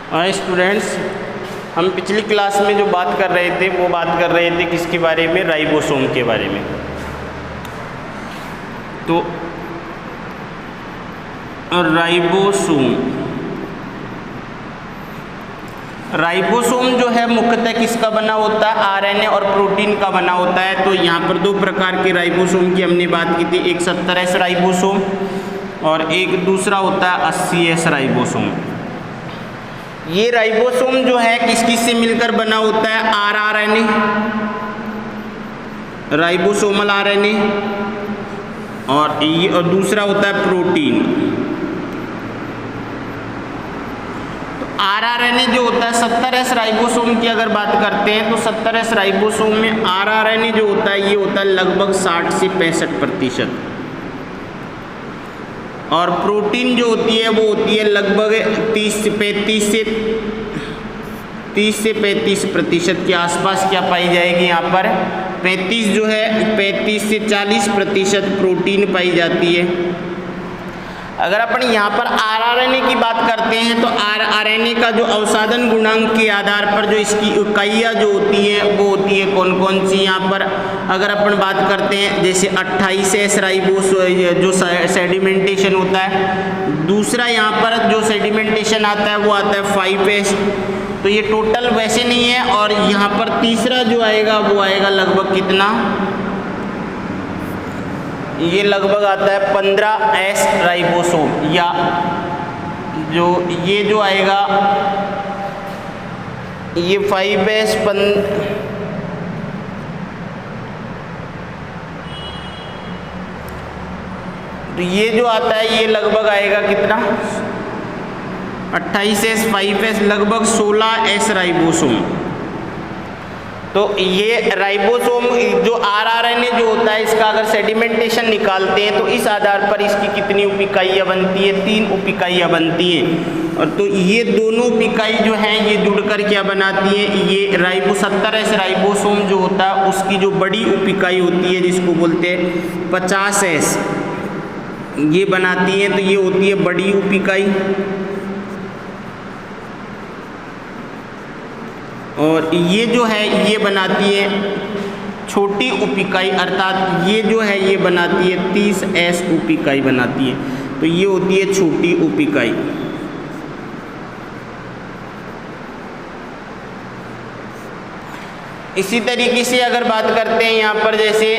Students, हम पिछली class में जो बात कर रहे थे वो बात कर रहे थे किसके बारे में, राइबोसोम के बारे में। तो राइबोसोम जो है मुख्यतः किसका बना होता है, आरएनए और प्रोटीन का बना होता है। तो यहाँ पर दो प्रकार के राइबोसोम की हमने बात की थी, एक 70S राइबोसोम और एक दूसरा होता है 80S राइबोसोम। ये राइबोसोम जो है किस किस से मिलकर बना होता है, आरआरएनए, राइबोसोमल आरएनए, और दूसरा होता है प्रोटीन। तो आरआरएनए जो होता है 70S राइबोसोम की अगर बात करते हैं तो 70S राइबोसोम में आरआरएनए जो होता है ये होता है लगभग 60 से 65%, और प्रोटीन जो होती है वो होती है लगभग 30 से 35% के आसपास क्या पाई जाएगी। यहाँ पर 35 जो है 35 से 40% प्रोटीन पाई जाती है। अगर अपन यहाँ पर आरआरएनए की बात करते हैं तो आरआरएनए का जो अवसादन गुणांक के आधार पर जो इसकी इकाइयाँ जो होती हैं वो होती है कौन कौन सी। यहाँ पर अगर अपन बात करते हैं जैसे 28S राइबोस जो सेडिमेंटेशन होता है, दूसरा यहाँ पर जो सेडिमेंटेशन आता है वो आता है 5S। तो ये टोटल वैसे नहीं है, और यहाँ पर तीसरा जो आएगा वो आएगा लगभग कितना, ये लगभग आता है 15S राइबोसोम, या ये जो आएगा ये 5S तो ये जो आता है ये लगभग आएगा कितना, 28S 5S लगभग 16S राइबोसोम। तो ये राइबोसोम जो आरआरएनए जो होता है इसका अगर सेडिमेंटेशन निकालते हैं तो इस आधार पर इसकी कितनी उप इकाइयाँ बनती है, 3 उप इकाइयाँ बनती हैं। और तो ये दोनों उप इकाई जो हैं ये जुड़कर क्या बनाती है, ये 70S राइबोसोम जो होता है उसकी जो बड़ी उप इकाई होती है जिसको बोलते हैं 50S, ये बनाती है। तो ये होती है बड़ी उप इकाई, और ये जो है ये बनाती है छोटी उप इकाई, अर्थात ये जो है ये बनाती है 30S उप इकाई बनाती है। तो ये होती है छोटी उप इकाई। इसी तरीके से अगर बात करते हैं यहाँ पर जैसे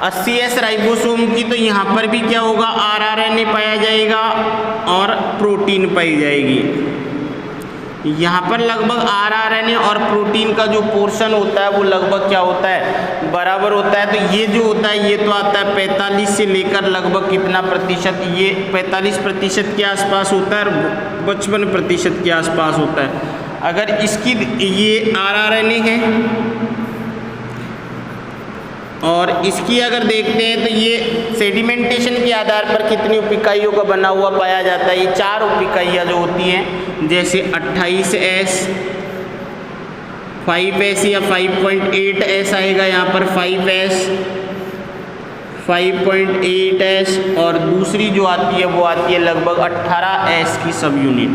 80S राइबोसोम की, तो यहाँ पर भी क्या होगा, आरआरएनए पाया जाएगा और प्रोटीन पाई जाएगी। यहाँ पर लगभग आरआरएनए और प्रोटीन का जो पोर्शन होता है वो लगभग क्या होता है, बराबर होता है। तो ये जो होता है ये तो आता है 45 से लेकर लगभग कितना प्रतिशत, ये 45% के आसपास होता है और 55% के आसपास होता है। अगर इसकी ये आरआरएनए है और इसकी अगर देखते हैं तो ये सेडिमेंटेशन के आधार पर कितनी उप इकाइयों का बना हुआ पाया जाता है, ये 4 उप इकाइयाँ जो होती हैं, जैसे 28S 5S या 5.8S आएगा यहाँ पर 5S 5.8S, और दूसरी जो आती है वो आती है लगभग 18S की सब यूनिट।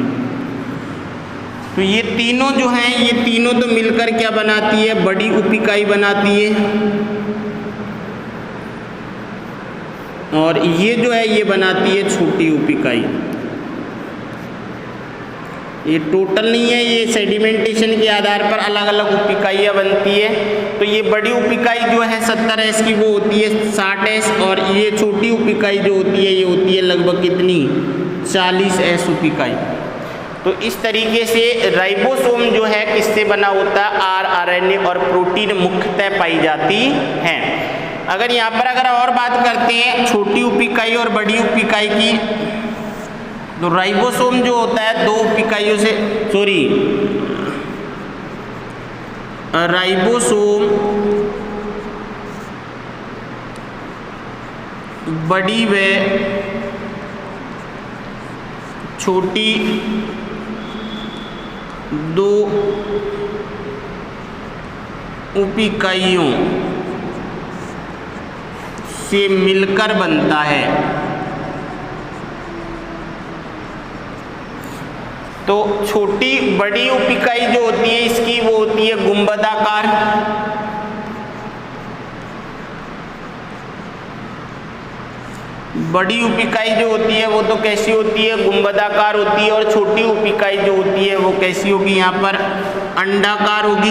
तो ये तीनों जो हैं ये तीनों तो मिलकर क्या बनाती है, बड़ी उप इकाई बनाती है, और ये जो है ये बनाती है छोटी उप इकाई। ये टोटल नहीं है, ये सेडिमेंटेशन के आधार पर अलग अलग उप इकाइयाँ बनती है। तो ये बड़ी उप इकाई जो है 70S की वो होती है 60S, और ये छोटी उप इकाई जो होती है ये होती है लगभग कितनी, 40S उप इकाई। तो इस तरीके से राइबोसोम जो है किससे बना होता है, आरआरएनए और प्रोटीन मुख्यतः पाई जाती हैं। अगर यहाँ पर अगर और बात करते हैं छोटी उप इकाई और बड़ी उप इकाई की, तो राइबोसोम जो होता है 2 उप इकाइयों से, राइबोसोम बड़ी व छोटी 2 उप इकाइयों से मिलकर बनता है। तो छोटी बड़ी उपिकाई जो होती है इसकी वो होती है गुंबदाकार, बड़ी उपिकाई जो होती है वो तो कैसी होती है, गुंबदाकार होती है, और छोटी उपिकाई जो होती है वो कैसी होगी, यहाँ पर अंडाकार होगी,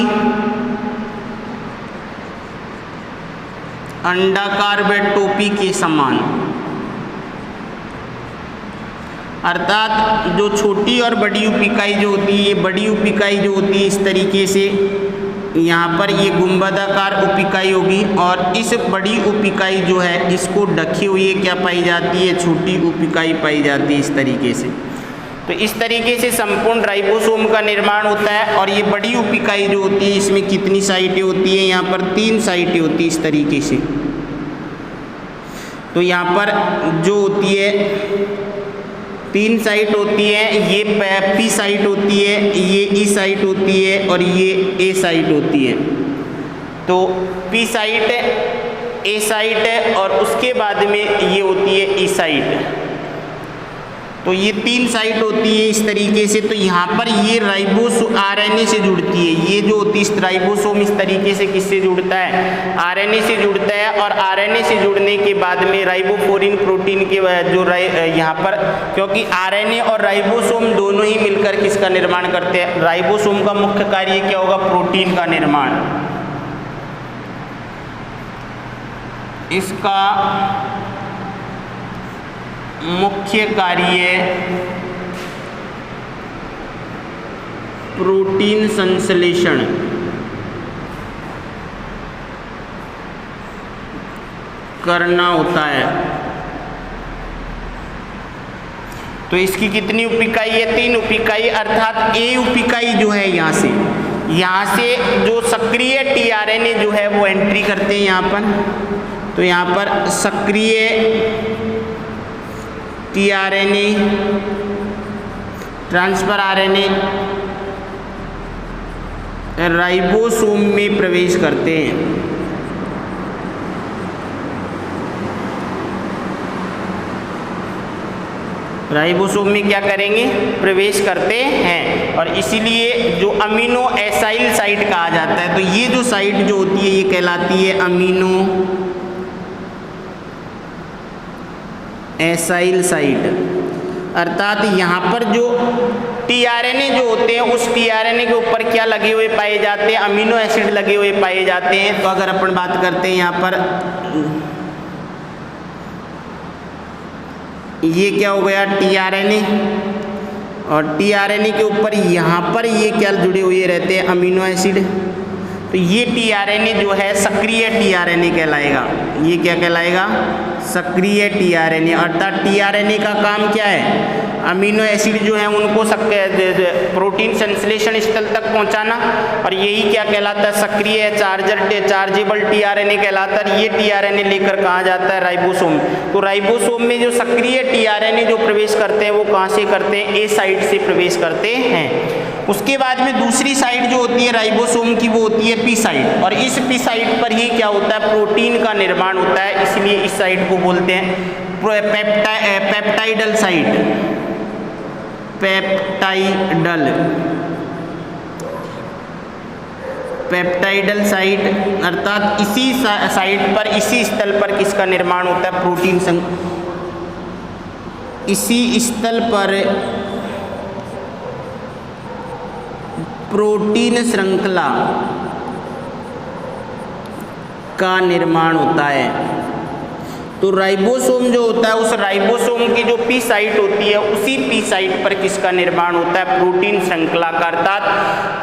अंडाकार व टोपी के समान। अर्थात जो छोटी और बड़ी उपिकाई जो होती है, ये बड़ी उपिकाई जो होती है इस तरीके से यहाँ पर ये गुंबदाकार उपिकाई होगी, और इस बड़ी उपिकाई जो है इसको ढकी हुई क्या पाई जाती है, छोटी उपिकाई पाई जाती है इस तरीके से। तो इस तरीके से संपूर्ण राइबोसोम का निर्माण होता है। और ये बड़ी उपिकाई जो होती है इसमें कितनी साइटें होती हैं, यहाँ पर 3 साइटें होती है इस तरीके से। तो यहाँ पर जो होती है 3 साइट होती है, ये पी साइट होती है, ये ई साइट होती है, और ये ए साइट होती है। तो पी साइट, ए साइट, और उसके बाद में ये होती है ई साइट। तो ये 3 साइट होती है इस तरीके से। तो यहाँ पर ये राइबोसोम आरएनए से जुड़ती है, ये जो होती है राइबोसोम इस तरीके से किससे जुड़ता है, आरएनए से जुड़ता है। और आरएनए से जुड़ने के बाद में राइबोफोरिन प्रोटीन के जो यहाँ पर, क्योंकि आरएनए और राइबोसोम दोनों ही मिलकर किसका निर्माण करते हैं, राइबोसोम का मुख्य कार्य क्या होगा, प्रोटीन का निर्माण। इसका मुख्य कार्य प्रोटीन संश्लेषण करना होता है। तो इसकी कितनी उपिकाई है, 3 उपिकाई। अर्थात ए उपिकाई जो है यहाँ से जो सक्रिय टीआरएनए जो है वो एंट्री करते हैं यहाँ पर। तो यहाँ पर सक्रिय टीआरएनए, ट्रांसफर आरएनए राइबोसोम में प्रवेश करते हैं। राइबोसोम में क्या करेंगे, प्रवेश करते हैं। और इसीलिए जो अमीनो एसाइल साइट कहा जाता है, तो ये जो साइट जो होती है ये कहलाती है अमीनो एसाइल साइट। अर्थात यहाँ पर जो टीआरएनए जो होते हैं उस टीआरएनए के ऊपर क्या लगे हुए पाए जाते हैं, अमीनो एसिड लगे हुए पाए जाते हैं। तो अगर अपन बात करते हैं यहाँ पर, ये क्या हो गया टीआरएनए, और टीआरएनए के ऊपर यहाँ पर ये क्या जुड़े हुए रहते हैं, अमीनो एसिड। तो ये टीआरएनए जो है सक्रिय टीआरएनए कहलाएगा। ये क्या कहलाएगा, सक्रिय टीआरएनए। अर्थात टीआरएनए का काम क्या है, अमीनो एसिड जो है उनको प्रोटीन संश्लेषण स्थल तक पहुंचाना। और यही क्या कहलाता है, सक्रिय चार्जेबल टीआरएनए कहलाता है। ये टीआरएनए लेकर कहाँ जाता है, राइबोसोम। तो राइबोसोम में जो सक्रिय टीआरएनए जो प्रवेश करते हैं वो कहाँ से करते हैं, ए साइट से प्रवेश करते हैं। उसके बाद में दूसरी साइट जो होती है राइबोसोम की वो होती है पी साइट। और इस पी साइट पर ही क्या होता है, प्रोटीन का निर्माण होता है। इसलिए इस साइट को बोलते हैं पेप्टाइडल साइट, पेप्टाइडल साइट। अर्थात इसी साइट पर, इसी स्थल पर किसका निर्माण होता है, प्रोटीन इसी स्थल पर प्रोटीन श्रृंखला का निर्माण होता है। तो राइबोसोम जो होता है, उस राइबोसोम की जो पी साइट होती है उसी पी साइट पर किसका निर्माण होता है, प्रोटीन श्रृंखला का। अर्थात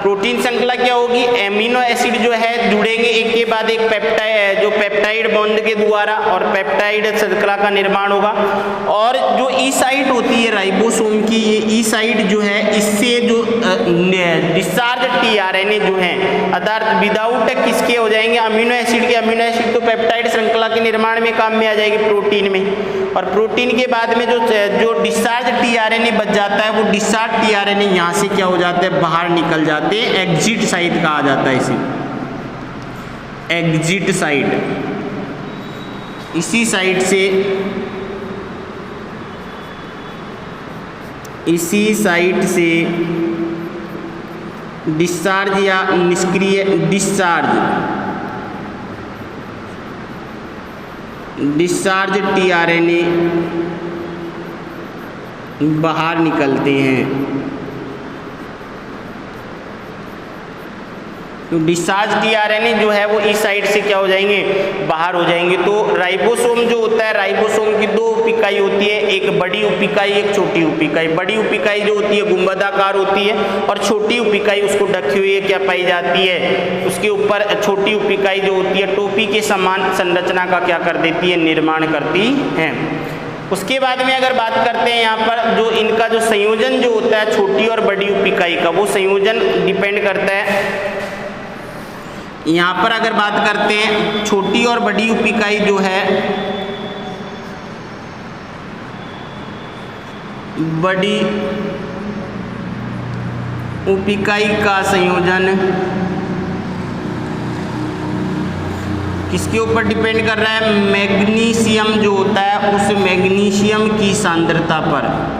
प्रोटीन श्रृंखला क्या होगी, एमिनो एसिड जो है जुड़ेंगे एक के बाद एक पेप्टाइड, जो पेप्टाइड बॉन्ड के द्वारा, और पेप्टाइड श्रृंखला का निर्माण होगा। और जो ई साइट होती है राइबोसोम की, ये ई साइट जो है इससे जो डिस्चार्ज टीआरएनए जो है, अर्थात विदाउट किसके हो जाएंगे, अमीनो एसिड के। अमीनो एसिड तो पेप्टाइड श्रृंखला के निर्माण में काम में आ जाएगी प्रोटीन में। और प्रोटीन के बाद में जो डिस्चार्ज टीआरएनए बच जाता है, वो डिस्चार्ज टीआरएनए यहाँ से क्या हो जाता है, बाहर निकल जाते हैं। एग्जिट साइट कहा जाता है इसे, एग्जिट साइट। इसी साइट से इसी साइट से डिस्चार्ज या निष्क्रिय डिस्चार्ज टीआरएनए बाहर निकलते हैं। तो डिस्चार्ज टीआरएनए जो है वो इस साइड से क्या हो जाएंगे, बाहर हो जाएंगे। तो राइबोसोम जो होता है, राइबोसोम की दो उपिकाई होती है, एक बड़ी उपिकाई एक छोटी उपिकाई। बड़ी उपिकाई जो होती है गुंबदाकार होती है और छोटी उपिकाई उसको ढकी हुई क्या पाई जाती है, उसके ऊपर छोटी उपिकाई जो होती है टोपी के समान संरचना का क्या कर देती है, निर्माण करती है। उसके बाद में अगर बात करते हैं यहाँ पर जो इनका जो संयोजन जो होता है छोटी और बड़ी उपिकाई का, वो संयोजन डिपेंड करता है। यहाँ पर अगर बात करते हैं छोटी और बड़ी उपिकाई जो है, बड़ी उपिकाई का संयोजन किसके ऊपर डिपेंड कर रहा है, मैग्नीशियम जो होता है उस मैग्नीशियम की सांद्रता पर।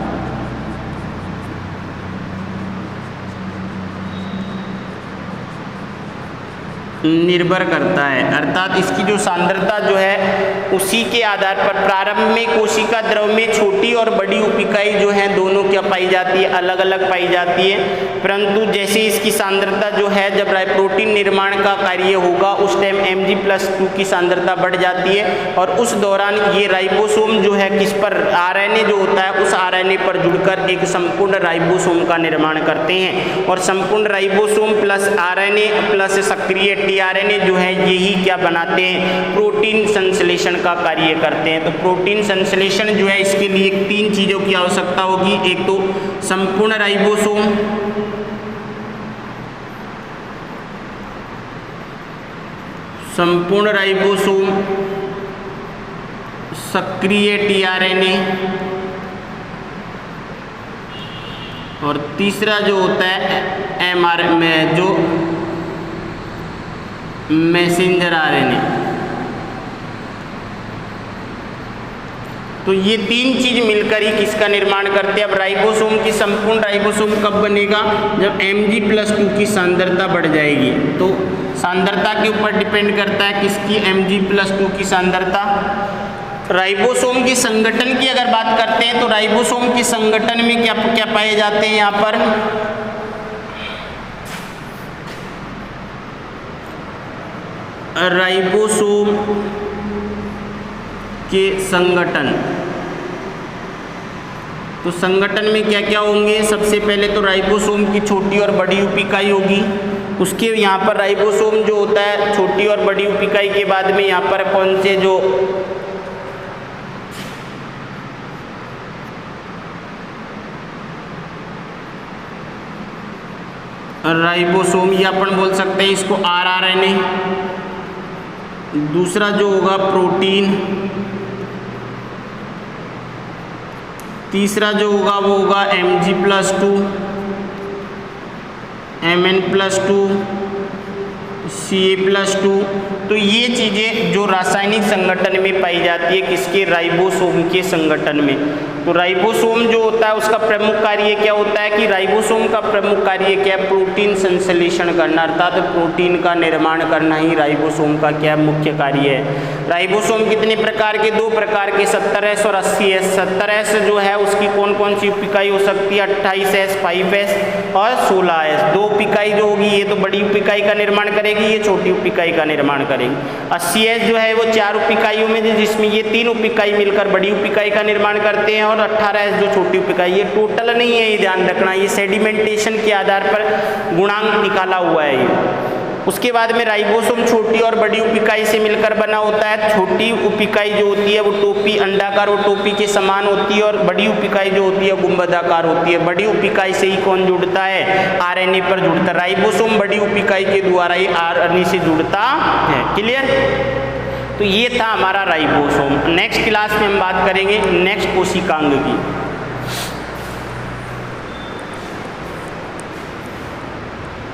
निर्भर करता है, अर्थात इसकी जो सांद्रता जो है उसी के आधार पर प्रारंभ में कोशिका द्रव में छोटी और बड़ी उपिकाई जो है दोनों क्या पाई जाती है, अलग अलग पाई जाती है। परंतु जैसे इसकी सांद्रता जो है जब प्रोटीन निर्माण का कार्य होगा उस टाइम Mg+2 की सांद्रता बढ़ जाती है और उस दौरान ये राइबोसोम जो है किस पर, आरएनए जो होता है उस आरएनए पर जुड़कर एक संपूर्ण राइबोसोम का निर्माण करते हैं। और संपूर्ण राइबोसोम प्लस आरएनए प्लस सक्रिय टीआरएनए जो है यही क्या बनाते हैं, प्रोटीन संश्लेषण का कार्य करते हैं। तो प्रोटीन संश्लेषण जो है इसके लिए 3 चीज़ों की आवश्यकता होगी। एक तो संपूर्ण राइबोसोम, सक्रिय टीआरएनए और तीसरा जो होता है एमआरएनए जो मैसेंजर आरएनए। तो ये 3 चीज मिलकर ही किसका निर्माण करते हैं। अब राइबोसोम की संपूर्ण राइबोसोम कब बनेगा, जब Mg+2 की सांद्रता बढ़ जाएगी। तो सांद्रता के ऊपर डिपेंड करता है किसकी, Mg+2 की सांद्रता। राइबोसोम की संगठन की अगर बात करते हैं तो राइबोसोम के संगठन में क्या क्या पाए जाते हैं, यहाँ पर राइबोसोम के संगठन। तो संगठन में क्या क्या होंगे, सबसे पहले तो राइबोसोम की छोटी और बड़ी उपिकाई होगी। उसके यहाँ पर राइबोसोम जो होता है छोटी और बड़ी उपिकाई के बाद में यहाँ पर कौन से जो राइबोसोम, या अपन बोल सकते हैं इसको आरआरएनए। दूसरा जो होगा प्रोटीन, तीसरा जो होगा वो होगा Mg+2, Mn+2, Ca+2। तो ये चीज़ें जो रासायनिक संगठन में पाई जाती है किसके, राइबोसोम के संगठन में। तो राइबोसोम जो होता है उसका प्रमुख कार्य क्या होता है कि राइबोसोम का प्रमुख कार्य क्या है, प्रोटीन संश्लेषण करना, अर्थात प्रोटीन का निर्माण करना ही राइबोसोम का क्या मुख्य कार्य है। राइबोसोम कितने प्रकार के, 2 प्रकार के, 70S और 80S। 70S जो है उसकी कौन कौन सी उपिकाई हो सकती है, 28S, 5S और 16S। 2 उपिकाई जो होगी ये तो बड़ी उपिकाई का निर्माण करेगी, ये छोटी उपिकाई का निर्माण करेगी। 80S जो है वो 4 उपिकाइयों में जिसमें ये 3 उपिकाई मिलकर बड़ी उपिकाई का निर्माण करते हैं और 18S जो छोटी उपिकाई, ये टोटल नहीं है, ये ध्यान रखना, ये सेडिमेंटेशन के आधार पर गुणांक निकाला हुआ है ये। उसके बाद में राइबोसोम छोटी और बड़ी उपिकाई से मिलकर बना होता है। छोटी उपिकाई जो होती है वो टोपी अंडाकार और टोपी के समान होती है और बड़ी उपिकाई जो होती है गुंबदाकार होती है। बड़ी उपिकाई से ही कौन जुड़ता है, आरएनए पर जुड़ता है। राइबोसोम बड़ी उपिकाई के द्वारा ही आरएनए से जुड़ता है। क्लियर। तो ये था हमारा राइबोसोम। नेक्स्ट क्लास में हम बात करेंगे नेक्स्ट कोशिकांग की।